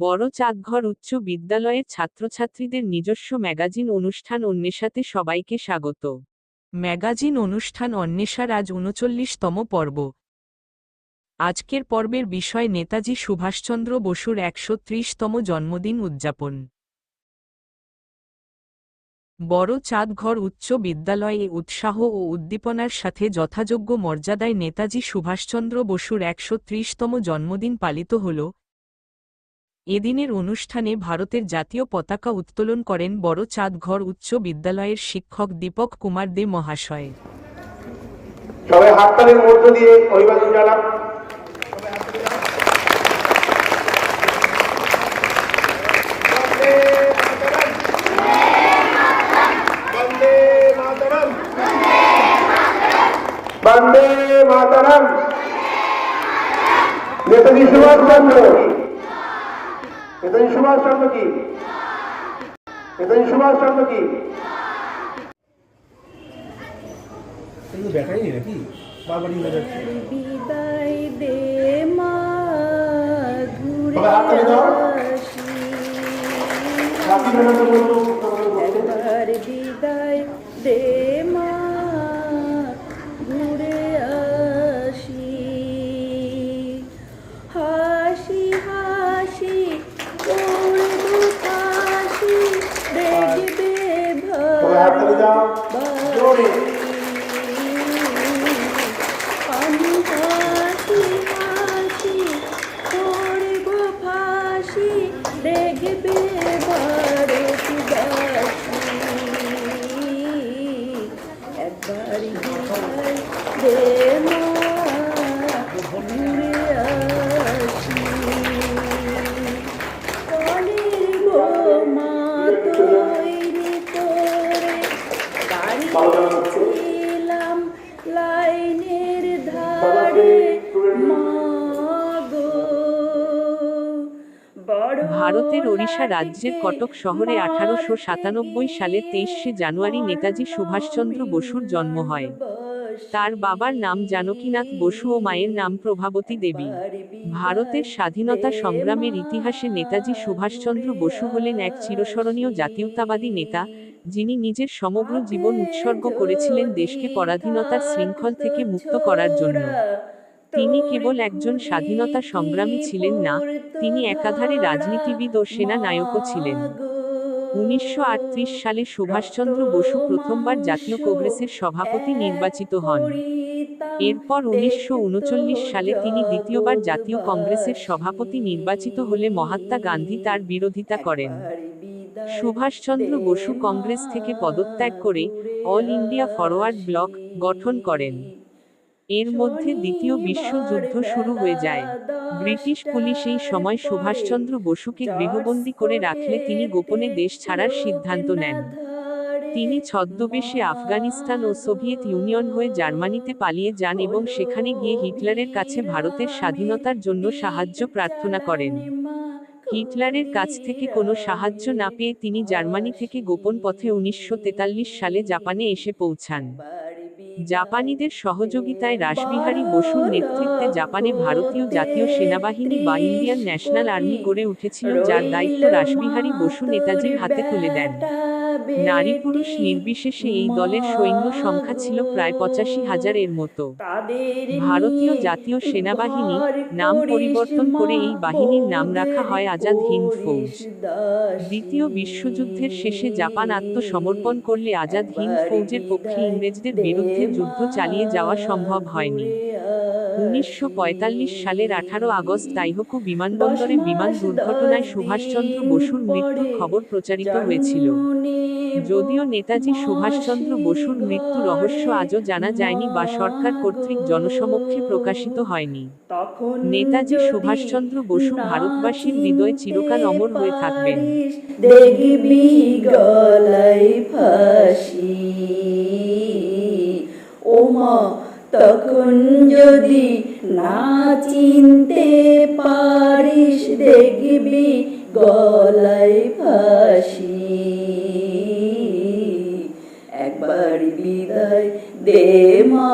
বড় চাঁদঘর উচ্চ বিদ্যালয়ের ছাত্রছাত্রীদের নিজস্ব ম্যাগাজিন অনুষ্ঠান অন্বেষাতে সবাইকে স্বাগত। ম্যাগাজিন অনুষ্ঠান অন্বেষার আজ ৩৯তম পর্ব। আজকের পর্বের বিষয় নেতাজি সুভাষচন্দ্র বসুর ১৩০তম জন্মদিন উদযাপন। বড় চাঁদঘর উচ্চ বিদ্যালয়ে উৎসাহ ও উদ্দীপনার সাথে যথাযোগ্য মর্যাদায় নেতাজি সুভাষচন্দ্র বসুর ১৩০তম জন্মদিন পালিত হল। এদিনের অনুষ্ঠানে ভারতের জাতীয় পতাকা উত্তোলন করেন বড় চাঁদঘর উচ্চ বিদ্যালয়ের শিক্ষক দীপক কুমার দে মহাশয়। সবাই হাততালির মধ্য দিয়ে অভিবাদন জানান। বন্দে মাতরম। নেতাজি সুভাষচন্দ্র, নেতাজি সুভাষচন্দ্র কি, নেতাজি সুভাষচন্দ্র কি। দেখাইনি নাকি বাবারই হয়ে যাচ্ছে। বিদায় দে মা ঘুরে একবার বিদায় দে মা ঘুরে আসি, হাসি হাসি করবো হাসি দেখবে ভালোবাসি, আমি হাসি হাসি করবো ফাঁসি দেখবে ভারতবাসী, একবার বিদায় দে মা ঘুরে আসি, কলের বোমা তৈরি করে দাঁড়িয়েছিলাম লাইনের ধারে মা গো। ভারতের ওড়িশা রাজ্যের কটক শহরে 1897 সালের 23শে জানুয়ারি নেতাজি সুভাষচন্দ্র বসুর জন্ম হয়। তার বাবার নাম জানকীনাথ বসু ও মায়ের নাম প্রভাবতী দেবী। ভারতের স্বাধীনতা সংগ্রামের ইতিহাসে নেতাজি সুভাষচন্দ্র বসু হলেন এক চিরস্মরণীয় জাতীয়তাবাদী নেতা, যিনি নিজের সমগ্র জীবন উৎসর্গ করেছিলেন দেশকে পরাধীনতার শৃঙ্খল থেকে মুক্ত করার জন্য। তিনি কেবল একজন স্বাধীনতা সংগ্রামী ছিলেন না, তিনি একাধারে রাজনীতিবিদ ও সেনা নায়কও ছিলেন। ১৯৩৮ সালে সুভাষচন্দ্র বসু প্রথমবার জাতীয় কংগ্রেসের সভাপতি নির্বাচিত হন। এরপর ১৯৩৯ সালে তিনি দ্বিতীয়বার জাতীয় কংগ্রেসের সভাপতি নির্বাচিত হলে মহাত্মা গান্ধী তার বিরোধিতা করেন। সুভাষচন্দ্র বসু কংগ্রেস থেকে পদত্যাগ করে অল ইন্ডিয়া ফরওয়ার্ড ব্লক গঠন করেন। এর মধ্যে দ্বিতীয় বিশ্বযুদ্ধ শুরু হয়ে যায়। ব্রিটিশ পুলিশ এই সময় সুভাষচন্দ্র বসুকে গৃহবন্দী করে রাখলে তিনি গোপনে দেশ ছাড়ার সিদ্ধান্ত নেন। তিনি ছদ্মবেশে আফগানিস্তান ও সোভিয়েত ইউনিয়ন হয়ে জার্মানিতে পালিয়ে যান এবং সেখানে গিয়ে হিটলারের কাছে ভারতের স্বাধীনতার জন্য সাহায্য প্রার্থনা করেন। হিটলারের কাছ থেকে কোনো সাহায্য না পেয়ে তিনি জার্মানি থেকে গোপন পথে ১৯৪৩ সালে জাপানে এসে পৌঁছান। জাপানিদের সহযোগিতায় রাসবিহারী বসুর নেতৃত্বে জাপানে ভারতীয় জাতীয় সেনাবাহিনী বা ইন্ডিয়ান ন্যাশনাল আর্মি গড়ে উঠেছিল, যার দায়িত্ব রাসবিহারী বসু নেতাজির হাতে তুলে দেন। নারী পুরুষ নির্বিশেষে এই দলের সৈন্য সংখ্যা ছিল প্রায় ৮৫,০০০-এর মতো। ভারতীয় জাতীয় সেনাবাহিনী নাম পরিবর্তন করে এই বাহিনীর নাম রাখা হয় আজাদ হিন্দ ফৌজ। দ্বিতীয় বিশ্বযুদ্ধের শেষে জাপান আত্মসমর্পণ করলে আজাদ হিন্দ ফৌজের পক্ষে ইংরেজদের বিরুদ্ধে যুদ্ধ চালিয়ে যাওয়া সম্ভব হয়নি। ১৯৪৫ সালের ১৮ আগস্ট দাইহোকু বিমানবন্দরে বিমান দুর্ঘটনায় সুভাষচন্দ্র বসুর মৃত্যুর খবর প্রচারিত হয়েছিল। যদিও নেতাজি সুভাষচন্দ্র বসুর মৃত্যু রহস্য আজও জানা যায়নি বা সরকার কর্তৃক জনসমক্ষে প্রকাশিত হয়নি। নেতাজি সুভাষচন্দ্র বসু ভারতবাসীর হৃদয়ে চিরকাল অমর হয়ে থাকবেন। দেখবি গলায় ফাঁসি ও মা, তখন যদি না চিনতে পারিস দেখবি গলায় ফাঁসি, একবার বিদায় দে মা